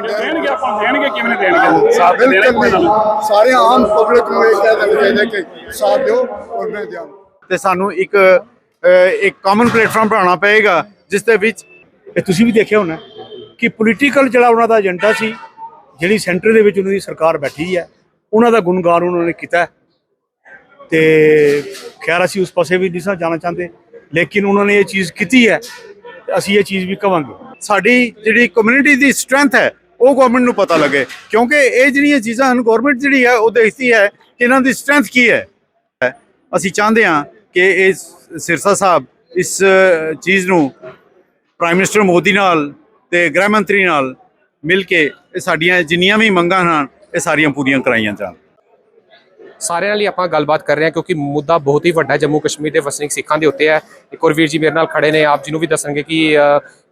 ਦੇਣਗੇ ਆਪਾਂ ਦੇਣਗੇ ਕਿਵੇਂ ਨਹੀਂ ਦੇਣਗੇ ਸਾਥ ਦੇਣਾ ਬਿਲਕੁਲ ਕੋਈ ਨਾ ਨਹੀਂ। ਸਾਰੇ ਆਮ ਪਬਲਿਕ ਨੂੰ ਇਹ ਕਹਿ ਦੇਣਾ ਚਾਹੀਦਾ ਕਿ ਸਾਥ ਦਿਓ ਔਰ ਮੈਂ ਦਿਆਂ। ਤੇ ਸਾਨੂੰ ਇੱਕ ਕਾਮਨ ਪਲੇਟਫਾਰਮ ਬਣਾਉਣਾ ਪਏਗਾ ਜਿਸ ਦੇ ਵਿੱਚ ਇਹ ਤੁਸੀਂ ਵੀ ਦੇਖਿਆ ਹੋਣਾ ਕਿ ਪੋਲੀਟੀਕਲ ਜਿਹੜਾ ਉਹਨਾਂ ਦਾ ਏਜੰਡਾ ਸੀ, ਜਿਹੜੀ ਸੈਂਟਰ ਦੇ ਵਿੱਚ ਉਹਨਾਂ ਦੀ ਸਰਕਾਰ ਬੈਠੀ ਹੈ, ਉਹਨਾਂ ਦਾ ਗੁਣਗਾਨ ਉਹਨਾਂ ਨੇ ਕੀਤਾ ਤੇ ਖੈਰ ਅਸੀਂ ਉਸ ਪਾਸੇ ਵੀ ਨਹੀਂ ਸਾਂ ਜਾਣਾ ਚਾਹੁੰਦੇ, ਲੇਕਿਨ ਉਹਨਾਂ ਨੇ ਇਹ ਚੀਜ਼ ਕੀਤੀ ਹੈ ਤੇ ਅਸੀਂ ਇਹ ਚੀਜ਼ ਵੀ ਕਵਾਂਗੇ। ਸਾਡੀ ਜਿਹੜੀ ਕਮਿਊਨਿਟੀ ਦੀ ਸਟਰੈਂਥ ਹੈ ਉਹ ਗਵਰਨਮੈਂਟ ਨੂੰ ਪਤਾ ਲੱਗੇ, ਕਿਉਂਕਿ ਇਹ ਜਿਹੜੀਆਂ ਚੀਜ਼ਾਂ ਹਨ ਗਵਰਨਮੈਂਟ ਜਿਹੜੀ ਹੈ ਉਹ ਦੇਖਦੀ ਹੈ ਕਿ ਇਹਨਾਂ ਦੀ ਸਟਰੈਂਥ ਕੀ ਹੈ। ਅਸੀਂ ਚਾਹੁੰਦੇ ਹਾਂ ਕਿ ਇਹ ਸਿਰਸਾ ਸਾਹਿਬ ਇਸ ਚੀਜ਼ ਨੂੰ ਪ੍ਰਾਈਮ ਮਿਨਿਸਟਰ ਮੋਦੀ ਨਾਲ ਤੇ ਗ੍ਰਹਿ ਮੰਤਰੀ ਨਾਲ ਮਿਲ ਕੇ ਇਹ ਸਾਡੀਆਂ ਜਿੰਨੀਆਂ ਵੀ ਮੰਗਾਂ ਹਨ ਇਹ ਸਾਰੀਆਂ ਪੂਰੀਆਂ ਕਰਾਈਆਂ ਜਾਣ। ਸਾਰਿਆਂ ਲਈ ਆਪਾਂ ਗੱਲਬਾਤ ਕਰ ਰਹੇ ਹਾਂ ਕਿਉਂਕਿ ਮੁੱਦਾ ਬਹੁਤ ਹੀ ਵੱਡਾ ਜੰਮੂ ਕਸ਼ਮੀਰ ਦੇ ਵਸਨੀਕ ਸਿੱਖਾਂ ਦੇ ਉੱਤੇ ਹੈ। ਇੱਕ ਹੋਰ ਵੀਰ ਜੀ ਮੇਰੇ ਨਾਲ ਖੜੇ ਨੇ, ਆਪ ਜੀ ਨੂੰ ਵੀ ਦੱਸਣਗੇ ਕਿ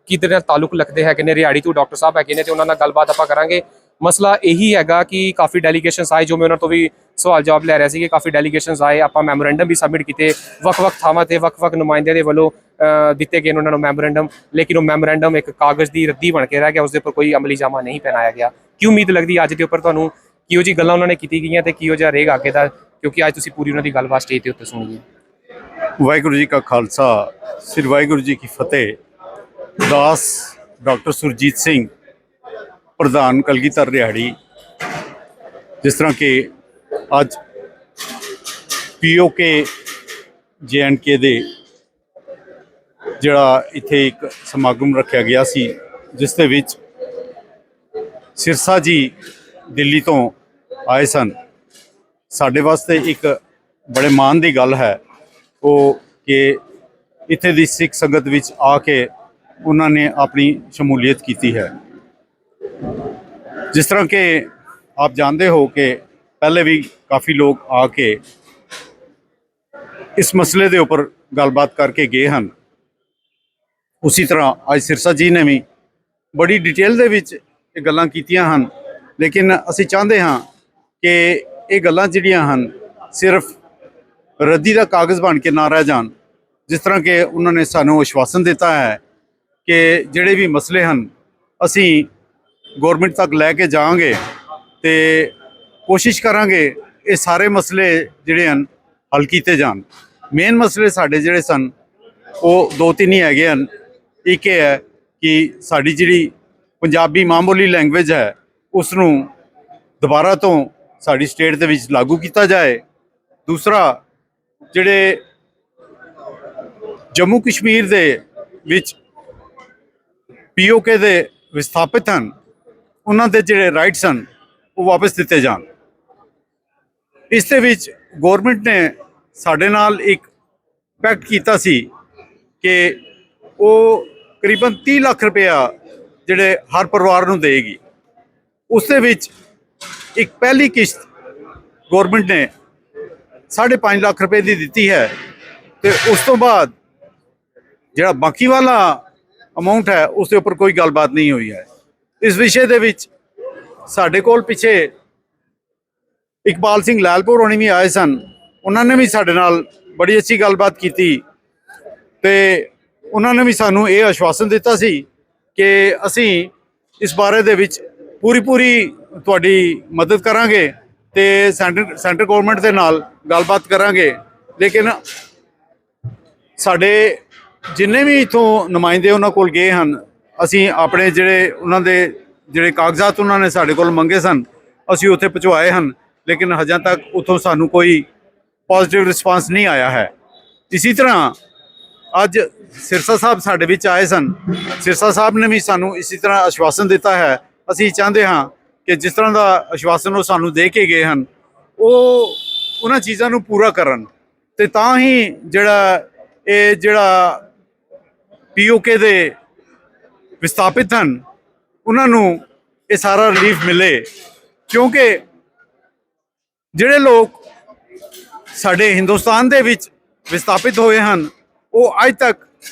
ਕਿਹਦੇ ਨਾਲ ਤਾਲੁਕ ਲੱਗਦੇ ਹੈਗੇ ਨੇ। ਰਿਹਾੜੀ ਤੋਂ ਡਾਕਟਰ ਸਾਹਿਬ ਹੈਗੇ ਨੇ ਤੇ ਉਹਨਾਂ ਨਾਲ ਗੱਲਬਾਤ ਆਪਾਂ ਕਰਾਂਗੇ। ਮਸਲਾ ਇਹੀ ਹੈਗਾ ਕਿ ਕਾਫੀ ਡੈਲੀਗੇਸ਼ਨਸ ਆਏ, ਜੋ ਮੈਂ ਉਹਨਾਂ ਤੋਂ ਵੀ ਸਵਾਲ ਜਵਾਬ ਲੈ ਰਿਹਾ ਸੀ ਕਿ ਕਾਫੀ ਡੈਲੀਗੇਸ਼ਨਸ ਆਏ, ਆਪਾਂ ਮੈਮੋਰੈਂਡਮ ਵੀ ਸਬਮਿਟ ਕੀਤੇ ਵੱਖ-ਵੱਖ ਥਾਵਾਂ ਤੇ ਵੱਖ-ਵੱਖ ਨੁਮਾਇੰਦਿਆਂ ਦੇ ਵੱਲੋਂ ਦਿੱਤੇ ਗਏ ਉਹਨਾਂ ਨੂੰ ਮੈਮੋਰੈਂਡਮ, ਲੇਕਿਨ ਉਹ ਮੈਮੋਰੈਂਡਮ ਇੱਕ ਕਾਗਜ਼ ਦੀ ਰੱਦੀ ਬਣ ਕੇ ਰਹਿ ਗਿਆ, ਉਸਦੇ ਉੱਪਰ ਕੋਈ ਅਮਲੀ ਜਾਮਾ ਨਹੀਂ ਪਹਿਨਾਇਆ ਗਿਆ। ਕੀ ਉਮੀਦ ਲੱਗਦੀ ਅੱਜ ਦੇ ਉੱਪਰ ਤੁਹਾਨੂੰ, ਕਿਹੋ ਜਿਹੀ ਗੱਲਾਂ ਉਹਨਾਂ ਨੇ ਕੀਤੀ ਗਈਆਂ ਤੇ ਕਿਹੋ ਜਿਹਾ ਰਹੇਗਾ ਅੱਗੇ ਦਾ, ਕਿਉਂਕਿ ਅੱਜ ਤੁਸੀਂ ਪੂਰੀ ਉਹਨਾਂ ਦੀ ਗੱਲਬਾਤ ਸਟੇਜ ਦੇ ਉੱਤੇ ਸੁਣੀ ਹੈ। ਵਾਹਿਗੁਰੂ ਜੀ ਕਾ ਖਾਲਸਾ, ਸ੍ਰੀ ਵਾਹਿਗੁਰੂ ਜੀ ਕੀ ਫਤਿਹ। ਦਾਸ ਡਾਕਟਰ ਸੁਰਜੀਤ ਸਿੰਘ ਪ੍ਰਧਾਨ ਕਲਗੀਧਰ ਰਿਹਾੜੀ, ਜਿਸ ਤਰ੍ਹਾਂ ਕਿ ਅੱਜ POK JNK ਦੇ ਜਿਹੜਾ ਇੱਥੇ ਇੱਕ ਸਮਾਗਮ ਰੱਖਿਆ ਗਿਆ ਸੀ, ਜਿਸ ਦੇ ਵਿੱਚ ਸਿਰਸਾ ਜੀ ਦਿੱਲੀ ਤੋਂ ਆਏ ਸਨ। ਸਾਡੇ ਵਾਸਤੇ ਇੱਕ ਬੜੇ ਮਾਣ ਦੀ ਗੱਲ ਹੈ ਉਹ ਕਿ ਇੱਥੇ ਦੀ ਸਿੱਖ ਸੰਗਤ ਵਿੱਚ ਆ ਕੇ ਉਹਨਾਂ ਨੇ ਆਪਣੀ ਸ਼ਮੂਲੀਅਤ ਕੀਤੀ ਹੈ। ਜਿਸ ਤਰ੍ਹਾਂ ਕਿ ਆਪ ਜਾਣਦੇ ਹੋ ਕਿ ਪਹਿਲੇ ਵੀ ਕਾਫੀ ਲੋਕ ਆ ਕੇ ਇਸ ਮਸਲੇ ਦੇ ਉੱਪਰ ਗੱਲਬਾਤ ਕਰਕੇ ਗਏ ਹਨ। ਉਸੇ ਤਰ੍ਹਾਂ ਅੱਜ ਸਿਰਸਾ ਜੀ ਨੇ ਵੀ ਬੜੀ ਡਿਟੇਲ ਦੇ ਵਿੱਚ ਇਹ ਗੱਲਾਂ ਕੀਤੀਆਂ ਹਨ, ਲੇਕਿਨ ਅਸੀਂ ਚਾਹੁੰਦੇ ਹਾਂ ਕਿ ਇਹ ਗੱਲਾਂ ਜਿਹੜੀਆਂ ਹਨ ਸਿਰਫ ਰੱਦੀ ਦਾ ਕਾਗਜ਼ ਬਣ ਕੇ ਨਾ ਰਹਿ ਜਾਣ। ਜਿਸ ਤਰ੍ਹਾਂ ਕਿ ਉਹਨਾਂ ਨੇ ਸਾਨੂੰ ਆਸ਼ਵਾਸਨ ਦਿੱਤਾ ਹੈ ਕਿ ਜਿਹੜੇ ਵੀ ਮਸਲੇ ਹਨ ਅਸੀਂ ਗਵਰਨਮੈਂਟ ਤੱਕ ਲੈ ਕੇ ਜਾਵਾਂਗੇ ਤੇ ਕੋਸ਼ਿਸ਼ ਕਰਾਂਗੇ ਇਹ ਸਾਰੇ ਮਸਲੇ ਜਿਹੜੇ ਹਨ ਹੱਲ ਕੀਤੇ ਜਾਣ। ਮੇਨ ਮਸਲੇ ਸਾਡੇ ਜਿਹੜੇ ਸਨ ਉਹ ਦੋ ਤਿੰਨ ਹੀ ਹੈਗੇ ਹਨ। ਇੱਕ ਇਹ ਹੈ ਕਿ ਸਾਡੀ ਜਿਹੜੀ ਪੰਜਾਬੀ ਮਾਂ ਬੋਲੀ ਲੈਂਗੁਏਜ ਹੈ ਉਸ ਨੂੰ ਦੁਬਾਰਾ ਤੋਂ ਸਾਡੀ ਸਟੇਟ ਦੇ ਵਿੱਚ ਲਾਗੂ ਕੀਤਾ ਜਾਏ। ਦੂਸਰਾ, ਜਿਹੜੇ ਜੰਮੂ ਕਸ਼ਮੀਰ ਦੇ ਵਿੱਚ POK ਦੇ ਵਿਸਥਾਪਿਤ ਹਨ ਉਹਨਾਂ ਦੇ ਜਿਹੜੇ ਰਾਈਟਸ ਹਨ ਉਹ ਵਾਪਸ ਦਿੱਤੇ ਜਾਣ। ਇਸ ਦੇ ਵਿੱਚ ਗਵਰਨਮੈਂਟ ਨੇ ਸਾਡੇ ਨਾਲ ਇੱਕ ਪੈਕਟ ਕੀਤਾ ਸੀ ਕਿ ਉਹ ਕਰੀਬਨ 30 ਲੱਖ ਰੁਪਇਆ ਜਿਹੜੇ ਹਰ ਪਰਿਵਾਰ ਨੂੰ ਦੇਗੀ। ਉਸ ਦੇ ਵਿੱਚ ਇੱਕ ਪਹਿਲੀ ਕਿਸ਼ਤ ਗਵਰਨਮੈਂਟ ਨੇ 5.5 ਲੱਖ ਰੁਪਏ ਦੀ ਦਿੱਤੀ ਹੈ ਤੇ ਉਸ ਤੋਂ ਬਾਅਦ ਜਿਹੜਾ ਬਾਕੀ ਵਾਲਾ ਅਮਾਊਂਟ ਹੈ ਉਸ ਦੇ ਉੱਪਰ ਕੋਈ ਗੱਲਬਾਤ ਨਹੀਂ ਹੋਈ ਹੈ। ਇਸ ਵਿਸ਼ੇ ਦੇ ਵਿੱਚ ਸਾਡੇ ਕੋਲ ਪਿੱਛੇ ਇਕਬਾਲ ਸਿੰਘ ਲਾਲਪੁਰ ਹੋਣੀ ਵੀ ਆਏ ਸਨ, ਉਹਨਾਂ ਨੇ ਵੀ ਸਾਡੇ ਨਾਲ ਬੜੀ ਅੱਛੀ ਗੱਲਬਾਤ ਕੀਤੀ ਤੇ ਉਹਨਾਂ ਨੇ ਵੀ ਸਾਨੂੰ ਇਹ ਆਸ਼ਵਾਸਨ ਦਿੱਤਾ ਸੀ ਕਿ ਅਸੀਂ ਇਸ ਬਾਰੇ ਦੇ ਵਿੱਚ ਪੂਰੀ ਤੁਹਾਡੀ ਮਦਦ ਕਰਾਂਗੇ ਤੇ ਸੈਂਟਰ ਗਵਰਨਮੈਂਟ ਦੇ ਨਾਲ ਗੱਲਬਾਤ ਕਰਾਂਗੇ। ਲੇਕਿਨ ਸਾਡੇ ਜਿੰਨੇ ਵੀ ਇੱਥੋਂ ਨੁਮਾਇੰਦੇ ਉਹਨਾਂ ਕੋਲ ਗਏ ਹਨ, ਅਸੀਂ ਆਪਣੇ ਜਿਹੜੇ ਉਹਨਾਂ ਦੇ ਜਿਹੜੇ ਕਾਗਜ਼ਾਤ ਉਹਨਾਂ ਨੇ ਸਾਡੇ ਕੋਲ ਮੰਗੇ ਸਨ ਅਸੀਂ ਉੱਥੇ ਪਹੁੰਚਾਏ ਹਨ, ਲੇਕਿਨ ਹਜੇ ਤੱਕ ਉੱਥੋਂ ਸਾਨੂੰ ਕੋਈ ਪੋਜ਼ਿਟਿਵ ਰਿਸਪਾਂਸ ਨਹੀਂ ਆਇਆ ਹੈ। ਇਸੇ ਤਰ੍ਹਾਂ ਅੱਜ ਸਿਰਸਾ ਸਾਹਿਬ ਸਾਡੇ ਵਿੱਚ ਆਏ ਸਨ, ਸਿਰਸਾ ਸਾਹਿਬ ਨੇ ਵੀ ਸਾਨੂੰ ਇਸੇ ਤਰ੍ਹਾਂ ਆਸ਼ਵਾਸਨ ਦਿੱਤਾ ਹੈ। ਅਸੀਂ ਚਾਹੁੰਦੇ ਹਾਂ ਕਿ ਜਿਸ ਤਰ੍ਹਾਂ ਦਾ ਆਸ਼ਵਾਸਨ ਉਹ ਸਾਨੂੰ ਦੇ ਕੇ ਗਏ ਹਨ ਉਹ ਉਹਨਾਂ ਚੀਜ਼ਾਂ ਨੂੰ ਪੂਰਾ ਕਰਨ ਤੇ ਤਾਂ ਹੀ ਜਿਹੜਾ POK ਦੇ ਵਿਸਥਾਪਿਤ ਹਨ ਉਹਨਾਂ ਨੂੰ ਇਹ ਸਾਰਾ ਰਿਲੀਫ ਮਿਲੇ। ਕਿਉਂਕਿ ਜਿਹੜੇ ਲੋਕ ਸਾਡੇ ਹਿੰਦੁਸਤਾਨ ਦੇ ਵਿੱਚ ਵਿਸਥਾਪਿਤ ਹੋਏ ਹਨ ਉਹ ਅੱਜ ਤੱਕ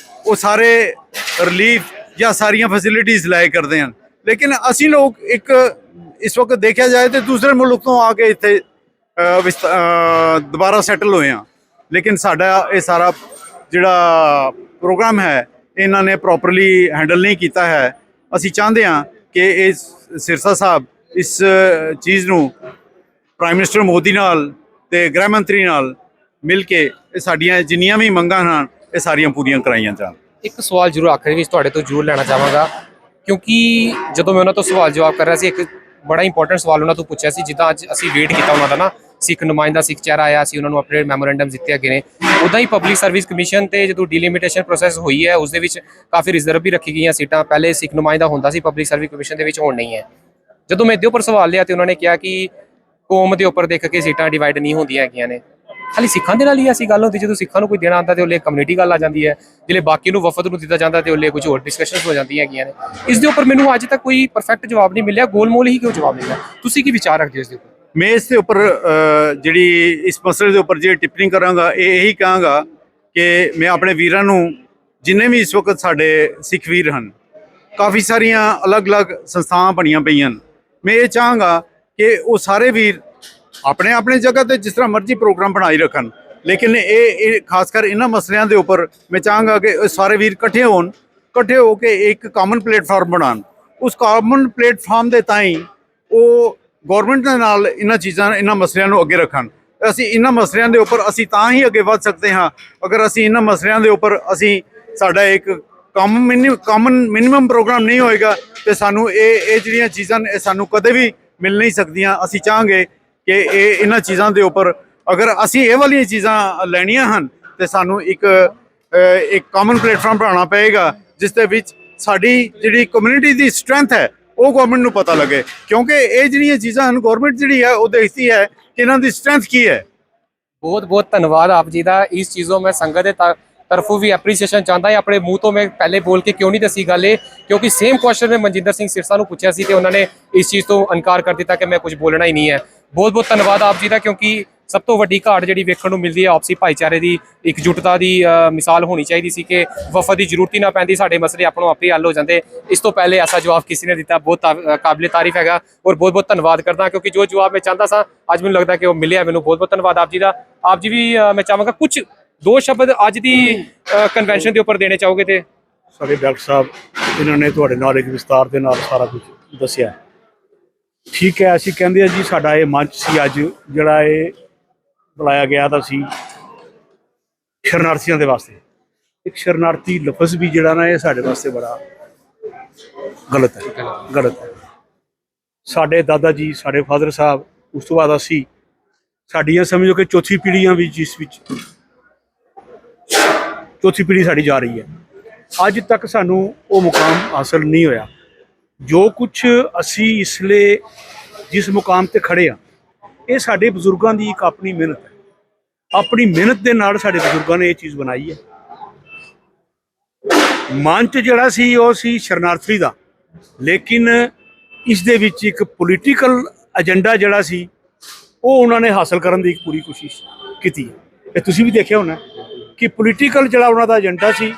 ਉਹ ਸਾਰੇ ਰਿਲੀਫ ਜਾਂ ਸਾਰੀਆਂ ਫੈਸਿਲਿਟੀਜ਼ ਲਾਇਆ ਕਰਦੇ ਹਨ, ਲੇਕਿਨ ਅਸੀਂ ਲੋਕ ਇੱਕ ਇਸ ਵਕਤ ਦੇਖਿਆ ਜਾਏ ਤੇ ਦੂਸਰੇ ਮੁਲਕ ਤੋਂ ਆ ਕੇ ਇੱਥੇ ਦੁਬਾਰਾ ਸੈਟਲ ਹੋਏ ਹਾਂ। ਲੇਕਿਨ ਸਾਡਾ ਇਹ ਸਾਰਾ ਜਿਹੜਾ ਪ੍ਰੋਗਰਾਮ ਹੈ ਇਹਨਾਂ ਨੇ ਪ੍ਰੋਪਰਲੀ ਹੈਂਡਲ ਨਹੀਂ ਕੀਤਾ ਹੈ। ਅਸੀਂ ਚਾਹੁੰਦੇ ਹਾਂ ਕਿ ਇਹ ਸਿਰਸਾ ਸਾਹਿਬ ਇਸ ਚੀਜ਼ ਨੂੰ ਪ੍ਰਾਈਮ ਮਿਨਿਸਟਰ ਮੋਦੀ ਨਾਲ ਤੇ ਗ੍ਰਹਿ ਮੰਤਰੀ ਨਾਲ ਮਿਲ ਕੇ ਇਹ ਸਾਡੀਆਂ ਜਿੰਨੀਆਂ ਵੀ ਮੰਗਾਂ ਹਨ ਇਹ ਸਾਰੀਆਂ ਪੂਰੀਆਂ ਕਰਾਈਆਂ ਜਾਣ। ਇੱਕ ਸਵਾਲ ਜ਼ਰੂਰ ਆਖਰੀ ਵਿੱਚ ਤੁਹਾਡੇ ਤੋਂ ਜ਼ਰੂਰ ਲੈਣਾ ਚਾਹਾਂਗਾ, ਕਿਉਂਕਿ ਜਦੋਂ ਮੈਂ ਉਹਨਾਂ ਤੋਂ ਸਵਾਲ ਜਵਾਬ ਕਰ ਰਿਹਾ ਸੀ, ਇੱਕ ਬੜਾ ਇੰਪੋਰਟੈਂਟ ਸਵਾਲ ਉਹਨਾਂ ਤੋਂ ਪੁੱਛਿਆ ਸੀ। ਜਿੱਦਾਂ ਅੱਜ ਅਸੀਂ ਵੇਟ ਕੀਤਾ ਉਹਨਾਂ ਦਾ ਨਾ, ਸਿੱਖ ਨੁਮਾਇੰਦਾ ਸਿੱਖ ਚਿਹਰਾ ਆਇਆ ਸੀ, ਉਹਨਾਂ ਨੂੰ ਆਪਣੇ ਮੈਮੋਰੈਂਡਮ ਦਿੱਤੇ ਅੱਗੇ ਨੇ। ਉੱਦਾਂ ਹੀ ਪਬਲਿਕ ਸਰਵਿਸ ਕਮਿਸ਼ਨ ਤੇ ਜਦੋਂ ਡੀਲਿਮਿਟੇਸ਼ਨ ਪ੍ਰੋਸੈਸ ਹੋਈ ਹੈ ਉਸ ਦੇ ਵਿੱਚ ਕਾਫੀ ਰਿਜ਼ਰਵ ਵੀ ਰੱਖੀ ਗਈਆਂ ਸੀਟਾਂ। ਪਹਿਲੇ ਸਿੱਖ ਨੁਮਾਇੰਦਾ ਹੁੰਦਾ ਸੀ ਪਬਲਿਕ ਸਰਵਿਸ ਕਮਿਸ਼ਨ ਦੇ ਵਿੱਚ, ਹੁਣ ਨਹੀਂ ਹੈ। ਜਦੋਂ ਮੈਂ ਇਹਦੇ ਉੱਪਰ ਸਵਾਲ ਲਿਆ ਤੇ ਉਹਨਾਂ ਨੇ ਕਿਹਾ ਕਿ ਕੌਮ ਦੇ ਉੱਪਰ ਦੇਖ ਕੇ ਸੀਟਾਂ ਡਿਵਾਈਡ ਨਹੀਂ ਹੁੰਦੀਆਂ ਹੈਗੀਆਂ ਨੇ। ਖਾਲੀ ਸਿੱਖਾਂ ਦੇ ਨਾਲ ਹੀ ਐਸੀ ਗੱਲ ਹੁੰਦੀ, ਜਦੋਂ ਸਿੱਖਾਂ ਨੂੰ ਕੋਈ ਦੇਣਾ ਆਉਂਦਾ ਤੇ ਉਹਲੇ ਕਮਿਊਨਿਟੀ ਗੱਲ ਆ ਜਾਂਦੀ ਹੈ, ਜਿਹੜੇ ਬਾਕੀ ਨੂੰ ਵਫਦ ਨੂੰ ਦਿੱਤਾ ਜਾਂਦਾ ਤੇ ਉਹਲੇ ਕੁਝ ਹੋਰ ਡਿਸਕਸ਼ਨਸ ਹੋ ਜਾਂਦੀਆਂ ਹੈਗੀਆਂ ਨੇ। ਇਸ ਦੇ ਉੱਪਰ ਮੈਨੂੰ ਅੱਜ ਤੱਕ ਕੋਈ ਪਰਫੈਕਟ ਜਵਾਬ ਨਹੀਂ ਮਿਲਿਆ। ਗੋਲਮੋਲ ਹੀ ਕਿਉਂ ਜਵਾਬ ਮਿਲਿਆ? ਤੁਸੀਂ ਕੀ ਵਿਚਾਰ ਰੱਖਦੇ ਹੋ ਇਸ ਦੇ ਉੱਪਰ? ਮੈਂ ਇਸ ਦੇ ਉੱਪਰ ਜਿਹੜੀ ਇਸ ਮਸਲੇ ਦੇ ਉੱਪਰ ਜਿਹੜੀ ਟਿੱਪਣੀ ਕਰਾਂਗਾ ਇਹ ਇਹੀ ਕਹਾਂਗਾ ਕਿ ਮੈਂ ਆਪਣੇ ਵੀਰਾਂ ਨੂੰ, ਜਿੰਨੇ ਵੀ ਇਸ ਵਕਤ ਸਾਡੇ ਸਿੱਖ ਵੀਰ ਹਨ, ਕਾਫੀ ਸਾਰੀਆਂ ਅਲੱਗ-ਅਲੱਗ ਸੰਸਥਾਵਾਂ ਬਣੀਆਂ ਪਈਆਂ, ਮੈਂ ਇਹ ਚਾਹਾਂਗਾ ਕਿ ਉਹ ਸਾਰੇ ਵੀਰ ਆਪਣੇ ਆਪਣੇ ਜਗ੍ਹਾ ਤੇ ਜਿਸ ਤਰ੍ਹਾਂ ਮਰਜ਼ੀ ਪ੍ਰੋਗਰਾਮ ਬਣਾਈ ਰੱਖਣ, ਲੇਕਿਨ ਇਹ ਖਾਸ ਕਰ ਇਹਨਾਂ ਮਸਲਿਆਂ ਦੇ ਉੱਪਰ ਮੈਂ ਚਾਹਾਂਗਾ ਕਿ ਇਹ ਸਾਰੇ ਵੀਰ ਇਕੱਠੇ ਹੋ ਕੇ ਇੱਕ ਕਾਮਨ ਪਲੇਟਫਾਰਮ ਬਣਾਉਣ। ਉਸ ਕਾਮਨ ਪਲੇਟਫਾਰਮ ਦੇ ਤਾਈਂ ਉਹ ਗੌਰਮੈਂਟ ਦੇ ਨਾਲ ਇਹਨਾਂ ਮਸਲਿਆਂ ਨੂੰ ਅੱਗੇ ਰੱਖਣ। ਅਸੀਂ ਇਹਨਾਂ ਮਸਲਿਆਂ ਦੇ ਉੱਪਰ ਅਸੀਂ ਤਾਂ ਹੀ ਅੱਗੇ ਵੱਧ ਸਕਦੇ ਹਾਂ ਅਗਰ ਅਸੀਂ ਇਹਨਾਂ ਮਸਲਿਆਂ ਦੇ ਉੱਪਰ ਸਾਡਾ ਇੱਕ ਕਾਮਨ ਮਿਨੀਮਮ ਪ੍ਰੋਗਰਾਮ ਨਹੀਂ ਹੋਏਗਾ ਤੇ ਸਾਨੂੰ ਇਹ ਜਿਹੜੀਆਂ ਚੀਜ਼ਾਂ ਇਹ ਸਾਨੂੰ ਕਦੇ ਵੀ ਮਿਲ ਨਹੀਂ ਸਕਦੀਆਂ। ਅਸੀਂ ਚਾਹਾਂਗੇ ਕਿ ਇਹਨਾਂ ਚੀਜ਼ਾਂ ਦੇ ਉੱਪਰ ਅਗਰ ਅਸੀਂ ਇਹ ਵਾਲੀਆਂ ਚੀਜ਼ਾਂ ਲੈਣੀਆਂ ਹਨ ਤੇ ਸਾਨੂੰ ਇੱਕ ਕਾਮਨ ਪਲੇਟਫਾਰਮ ਬਣਾਉਣਾ ਪਏਗਾ ਜਿਸ ਦੇ ਵਿੱਚ ਸਾਡੀ ਜਿਹੜੀ ਕਮਿਊਨਿਟੀ ਦੀ ਸਟਰੈਂਥ ਹੈ ਉਹ ਗਵਰਨਮੈਂਟ ਨੂੰ ਪਤਾ ਲੱਗੇ, ਕਿਉਂਕਿ ਇਹ ਜਿਹੜੀਆਂ ਚੀਜ਼ਾਂ ਹਨ ਗਵਰਨਮੈਂਟ ਜਿਹੜੀ ਹੈ ਉਹ ਦੇਖਦੀ ਹੈ ਕਿ ਇਹਨਾਂ ਦੀ ਸਟਰੈਂਥ ਕੀ ਹੈ। बहुत बहुत धन्यवाद आप जी का। इस चीज़ों में संगत के तरफों भी एप्रीसीएशन चाहता है। अपने मुँह तो मैं पहले बोल के क्यों नहीं दसी गल, क्योंकि सेम क्वेश्चन में मनजिंदर सिंह सिरसा को पूछा सी ते उन्होंने इस चीज़ तो इनकार कर दिया कि मैं कुछ बोलना ही नहीं है। बहुत बहुत धन्यवाद आप जी का, क्योंकि सब तो वड्डी घाट जी वेखण नूं मिलदी है आपसी भाईचारे की एकजुटता की मिसाल होनी चाहिए सी कि वफद की जरूरत ही ना पैंदी, साडे मसले अपनों आप ही हल हो जाते। इस तो पहले ऐसा जवाब किसी ने दिता, बहुत काबिल तारीफ है और बहुत बहुत धन्यवाद करता, क्योंकि जो जवाब मैं चाहता सा अज मैनूं लगता कि वो मिले। मैनूं बहुत बहुत धन्यवाद आप जी का। आप जी भी मैं चाहांगा कुछ दो शब्द अज की कन्वेंशन के उपर देने चाहोगे तो? ਸਾਡੇ ਡਾਕਟਰ ਸਾਹਿਬ ਇਹਨਾਂ ਨੇ ਤੁਹਾਡੇ ਨਾਲ ਇੱਕ ਵਿਸਤਾਰ ਦੇ ਨਾਲ ਸਾਰਾ ਕੁਝ ਦੱਸਿਆ। ਠੀਕ ਹੈ, ਅਸੀਂ ਕਹਿੰਦੇ ਆ ਜੀ ਸਾਡਾ ਇਹ ਮੰਚ ਸੀ ਅੱਜ ਜਿਹੜਾ ਇਹ ਬੁਲਾਇਆ ਗਿਆ ਤਾਂ ਸੀ ਸ਼ਰਨਾਰਥੀਆਂ ਦੇ ਵਾਸਤੇ। ਇੱਕ ਸ਼ਰਨਾਰਥੀ ਲਫ਼ਜ਼ ਵੀ ਜਿਹੜਾ ਨਾ ਇਹ ਸਾਡੇ ਵਾਸਤੇ ਬੜਾ ਗਲਤ ਹੈ। ਸਾਡੇ ਦਾਦਾ ਜੀ, ਸਾਡੇ ਫਾਦਰ ਸਾਹਿਬ, ਉਸ ਤੋਂ ਬਾਅਦ ਅਸੀਂ, ਸਾਡੀਆਂ ਸਮਝੋ ਕਿ ਚੌਥੀ ਪੀੜ੍ਹੀਆਂ ਵੀ ਜਿਸ ਵਿੱਚ ਚੌਥੀ ਪੀੜ੍ਹੀ ਸਾਡੀ ਜਾ ਰਹੀ ਹੈ। ਅੱਜ ਤੱਕ ਸਾਨੂੰ ਉਹ ਮੁਕਾਮ ਹਾਸਲ ਨਹੀਂ ਹੋਇਆ ਜੋ ਕੁਛ ਅਸੀਂ ਇਸ ਲਈ ਜਿਸ ਮੁਕਾਮ ਤੇ ਖੜੇ ਆ। ਇਹ ਸਾਡੇ ਬਜ਼ੁਰਗਾਂ ਦੀ ਇੱਕ ਆਪਣੀ ਮਿਹਨਤ ਹੈ। ਆਪਣੀ ਮਿਹਨਤ ਦੇ ਨਾਲ ਸਾਡੇ ਬਜ਼ੁਰਗਾਂ ਨੇ ਇਹ ਚੀਜ਼ ਬਣਾਈ ਹੈ। ਮੰਚ ਜਿਹੜਾ ਸੀ ਉਹ ਸੀ ਸ਼ਰਨਾਰਥੀ ਦਾ, ਲੇਕਿਨ ਇਸ ਦੇ ਵਿੱਚ ਇੱਕ ਪੋਲੀਟੀਕਲ ਏਜੰਡਾ ਜਿਹੜਾ ਸੀ ਉਹ ਉਹਨਾਂ ਨੇ ਹਾਸਲ ਕਰਨ ਦੀ ਇੱਕ ਪੂਰੀ ਕੋਸ਼ਿਸ਼ ਕੀਤੀ ਹੈ। ਇਹ ਤੁਸੀਂ ਵੀ ਦੇਖਿਆ ਹੋਣਾ ਕਿ ਪੋਲੀਟੀਕਲ ਜਿਹੜਾ ਉਹਨਾਂ ਦਾ ਏਜੰਡਾ ਸੀ,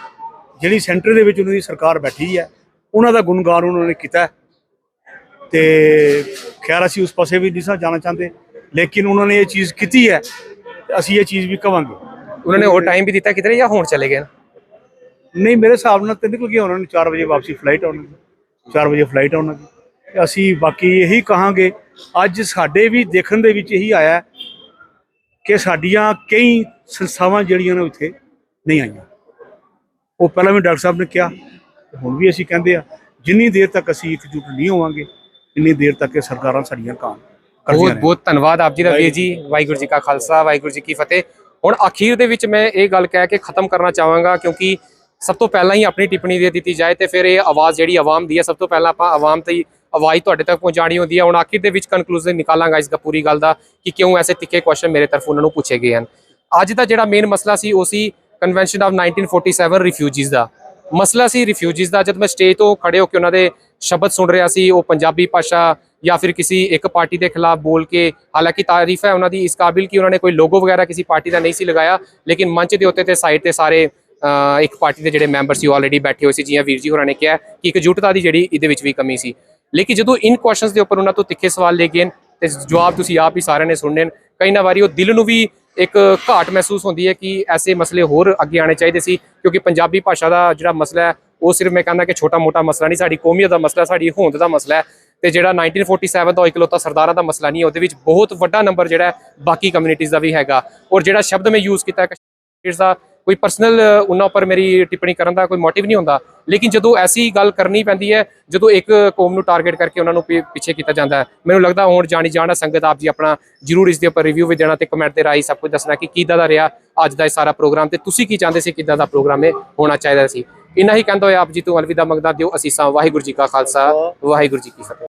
ਜਿਹੜੀ ਸੈਂਟਰ ਦੇ ਵਿੱਚ ਉਹਨਾਂ ਦੀ ਸਰਕਾਰ ਬੈਠੀ ਹੈ, ਉਹਨਾਂ ਦਾ ਗੁਣਗਾਨ ਉਹਨਾਂ ਨੇ ਕੀਤਾ। ਤੇ ਖੈਰ ਅਸੀਂ ਉਸ ਪਾਸੇ ਵੀ ਨਹੀਂ ਜਾਣਾ ਚਾਹੁੰਦੇ, ਲੇਕਿਨ ਉਹਨਾਂ ਨੇ ਇਹ ਚੀਜ਼ ਕੀਤੀ ਹੈ, ਅਸੀਂ ਇਹ ਚੀਜ਼ ਵੀ ਕਵਾਂਗੇ। ਉਹਨਾਂ ਨੇ ਉਹ ਟਾਈਮ ਵੀ ਦਿੱਤਾ ਕਿਧਰੇ ਜਾਂ ਹੁਣ ਚਲੇ ਗਏ? ਨਹੀਂ, ਮੇਰੇ ਹਿਸਾਬ ਨਾਲ ਤਾਂ ਨਿਕਲ ਗਿਆ ਉਹਨਾਂ ਨੂੰ 4 ਵਜੇ ਵਾਪਸੀ ਫਲਾਈਟ ਆ ਉਹਨਾਂ ਦੀ, 4 ਵਜੇ ਫਲਾਈਟ ਆ ਉਹਨਾਂ ਦੀ। ਅਸੀਂ ਬਾਕੀ ਇਹੀ ਕਹਾਂਗੇ, ਅੱਜ ਸਾਡੇ ਵੀ ਦੇਖਣ ਦੇ ਵਿੱਚ ਇਹੀ ਆਇਆ ਕਿ ਸਾਡੀਆਂ ਕਈ ਸੰਸਥਾਵਾਂ ਜਿਹੜੀਆਂ ਨੇ ਉੱਥੇ ਨਹੀਂ ਆਈਆਂ। ਉਹ ਪਹਿਲਾਂ ਵੀ ਡਾਕਟਰ ਸਾਹਿਬ ਨੇ ਕਿਹਾ, ਹੁਣ ਵੀ ਅਸੀਂ ਕਹਿੰਦੇ ਆ, ਜਿੰਨੀ ਦੇਰ ਤੱਕ ਅਸੀਂ ਇਕਜੁੱਟ ਨਹੀਂ ਹੋਵਾਂਗੇ ਇੰਨੀ ਦੇਰ ਤੱਕ ਇਹ ਸਰਕਾਰਾਂ ਸਾਡੀਆਂ ਕਾਮ ਬਹੁਤ ਬਹੁਤ ਧੰਨਵਾਦ ਆਪ ਜੀ ਦਾ ਵੀਰ ਜੀ। ਵਾਹਿਗੁਰੂ ਜੀ ਕਾ ਖਾਲਸਾ, ਵਾਹਿਗੁਰੂ ਜੀ ਕੀ ਫਤਿਹ। ਹੁਣ ਅਖੀਰ ਦੇ ਵਿੱਚ ਮੈਂ ਇਹ ਗੱਲ ਕਹਿ ਕੇ ਖਤਮ ਕਰਨਾ ਚਾਹਾਂਗਾ, ਕਿਉਂਕਿ ਸਭ ਤੋਂ ਪਹਿਲਾਂ ਹੀ ਆਪਣੀ ਟਿੱਪਣੀ ਦੇ ਦਿੱਤੀ ਜਾਏ ਤੇ ਫਿਰ ਇਹ ਆਵਾਜ਼ ਜਿਹੜੀ ਆਵਾਮ ਦੀ ਹੈ, ਸਭ ਤੋਂ ਪਹਿਲਾਂ ਆਪਾਂ ਆਵਾਮ ਤੇ ਆਵਾਜ਼ ਤੁਹਾਡੇ ਤੱਕ ਪਹੁੰਚਾਉਣੀ ਹੁੰਦੀ ਹੈ। ਹੁਣ ਆਖਿਰ ਦੇ ਵਿੱਚ ਕਨਕਲੂਜਨ ਨਿਕਾਲਾਂਗਾ ਇਸ ਦਾ ਪੂਰੀ ਗੱਲ ਦਾ ਕਿ ਕਿਉਂ ਐਸੇ ਤਿੱਖੇ ਕੁਐਸਚਨ ਮੇਰੇ ਤਰਫੋਂ ਉਹਨਾਂ ਨੂੰ ਪੁੱਛੇ ਗਏ ਹਨ। ਅੱਜ ਦਾ ਜਿਹੜਾ ਮੇਨ ਮਸਲਾ ਸੀ ਉਹ ਸੀ ਕਨਵੈਨਸ਼ਨ ਆਫ 1947 ਰਿਫਿਊਜੀਜ਼ ਦਾ ਮਸਲਾ ਸੀ। ਰਿਫਿਊਜੀਜ਼ ਦਾ ਜਦ ਮੈਂ ਸਟੇਜ ਤੋਂ ਖੜੇ ਹੋ ਕੇ ਉਹਨਾਂ ਦੇ ਸ਼ਬਦ ਸੁਣ ਰਿਹਾ ਸੀ, ਉਹ ਪੰਜਾਬੀ ਭਾਸ਼ਾ ਜਾਂ ਫਿਰ ਕਿਸੇ ਇੱਕ ਪਾਰਟੀ ਦੇ ਖਿਲਾਫ ਬੋਲ ਕੇ, ਹਾਲਾਂਕਿ ਤਾਰੀਫ ਹੈ ਉਹਨਾਂ ਦੀ ਇਸ ਕਾਬਿਲ ਕਿ ਉਹਨਾਂ ਨੇ ਕੋਈ ਲੋਗੋ ਵਗੈਰਾ ਕਿਸੇ ਪਾਰਟੀ ਦਾ ਨਹੀਂ ਸੀ ਲਗਾਇਆ, ਲੇਕਿਨ ਮੰਚ ਦੇ ਉੱਤੇ ਤੇ ਸਾਈਡ ਤੇ ਸਾਰੇ ਇੱਕ ਪਾਰਟੀ ਦੇ ਜਿਹੜੇ ਮੈਂਬਰ ਸੀ ਆਲਰੇਡੀ ਬੈਠੇ ਹੋਏ ਸੀ। ਜਿਵੇਂ ਵੀਰ ਜੀ ਹੋਰਾਂ ਨੇ ਕਿਹਾ ਕਿ ਇਕਜੁੱਟਤਾ ਦੀ ਜਿਹੜੀ ਇਹਦੇ ਵਿੱਚ ਵੀ ਕਮੀ ਸੀ, ਲੇਕਿਨ ਜਦੋਂ ਇਨ ਕੁਐਸਚਨਸ ਦੇ ਉੱਪਰ ਉਹਨਾਂ ਤੋਂ ਤਿੱਖੇ ਸਵਾਲ ਲੈ ਗਏ ਤੇ ਜਵਾਬ ਤੁਸੀਂ ਆਪ ਹੀ ਸਾਰਿਆਂ ਨੇ ਸੁਣਨੇ, ਕਈ ਨਾ ਵਾਰੀ ਉਹ ਦਿਲ ਨੂੰ ਵੀ ਇੱਕ ਘਾਟ ਮਹਿਸੂਸ ਹੁੰਦੀ ਹੈ ਕਿ ਐਸੇ ਮਸਲੇ ਹੋਰ ਅੱਗੇ ਆਉਣੇ ਚਾਹੀਦੇ ਸੀ, ਕਿਉਂਕਿ ਪੰਜਾਬੀ ਭਾਸ਼ਾ ਦਾ ਜਿਹੜਾ ਮਸਲਾ ਹੈ ਉਹ ਸਿਰਫ ਮੈਂ ਕਹਿੰਦਾ ਕਿ ਛੋਟਾ ਮੋਟਾ ਮਸਲਾ ਨਹੀਂ, ਸਾਡੀ ਕੌਮੀਅਤ ਦਾ ਮਸਲਾ, ਸਾਡੀ ਹੋਂਦ ਦਾ ਮਸਲਾ ਹੈ। ਤੇ ਜਿਹੜਾ 1947 ਦਾ ਇਕਲੌਤਾ ਸਰਦਾਰਾਂ ਦਾ ਮਸਲਾ ਨਹੀਂ ਹੈ, ਉਹਦੇ ਵਿੱਚ ਬਹੁਤ ਵੱਡਾ ਨੰਬਰ ਜਿਹੜਾ ਬਾਕੀ ਕਮਿਊਨਿਟੀਜ਼ ਦਾ ਵੀ ਹੈਗਾ। ਔਰ ਜਿਹੜਾ ਸ਼ਬਦ ਮੈਂ ਯੂਜ਼ ਕੀਤਾ ਕਸ਼ਮੀਰ ਦਾ, ਕੋਈ ਪਰਸਨਲ ਉਹਨਾਂ ਉੱਪਰ ਮੇਰੀ ਟਿੱਪਣੀ ਕਰਨ ਦਾ ਕੋਈ ਮੋਟਿਵ ਨਹੀਂ ਹੁੰਦਾ, ਲੇਕਿਨ ਜਦੋਂ ਐਸੀ ਗੱਲ ਕਰਨੀ ਪੈਂਦੀ ਹੈ, ਜਦੋਂ ਇੱਕ ਕੌਮ ਨੂੰ ਟਾਰਗੇਟ ਕਰਕੇ ਉਹਨਾਂ ਨੂੰ ਪਿੱਛੇ ਕੀਤਾ ਜਾਂਦਾ ਹੈ, ਮੈਨੂੰ ਲੱਗਦਾ ਹੁਣ ਜਾਣੀ ਜਾਣਾ ਸੰਗਤ ਆਪ ਜੀ ਆਪਣਾ ਜ਼ਰੂਰ ਇਸ ਦੇ ਉੱਪਰ ਰਿਵਿਊ ਵੀ ਦੇਣਾ ਤੇ ਕਮੈਂਟ ਦੇ ਰਾਹੀਂ ਸਭ ਕੁਝ ਦੱਸਣਾ ਕਿ ਕਿੱਦਾਂ ਦਾ ਰਿਹਾ ਅੱਜ ਦਾ ਇਹ ਸਾਰਾ ਪ੍ਰੋਗਰਾਮ, ਤੇ ਤੁਸੀਂ ਕੀ ਚਾਹੁੰਦੇ ਸੀ ਕਿੱਦਾਂ ਦਾ ਪ੍ਰੋਗਰਾਮ ਇਹ ਹੋਣਾ ਚਾਹੀਦਾ ਸੀ। ਇੰਨਾ ਹੀ ਕਹਿੰਦਾ ਹੋਇਆ ਆਪ ਜੀ ਤੋਂ ਅਲਵਿਦਾ ਮੰਗਦਾ, ਦਿਓ ਅਸੀਸਾਂ। ਵਾਹਿਗੁਰੂ ਜੀ ਕਾ ਖਾਲਸਾ, ਵਾਹਿਗੁਰੂ ਜੀ ਕੀ ਫਤਿਹ।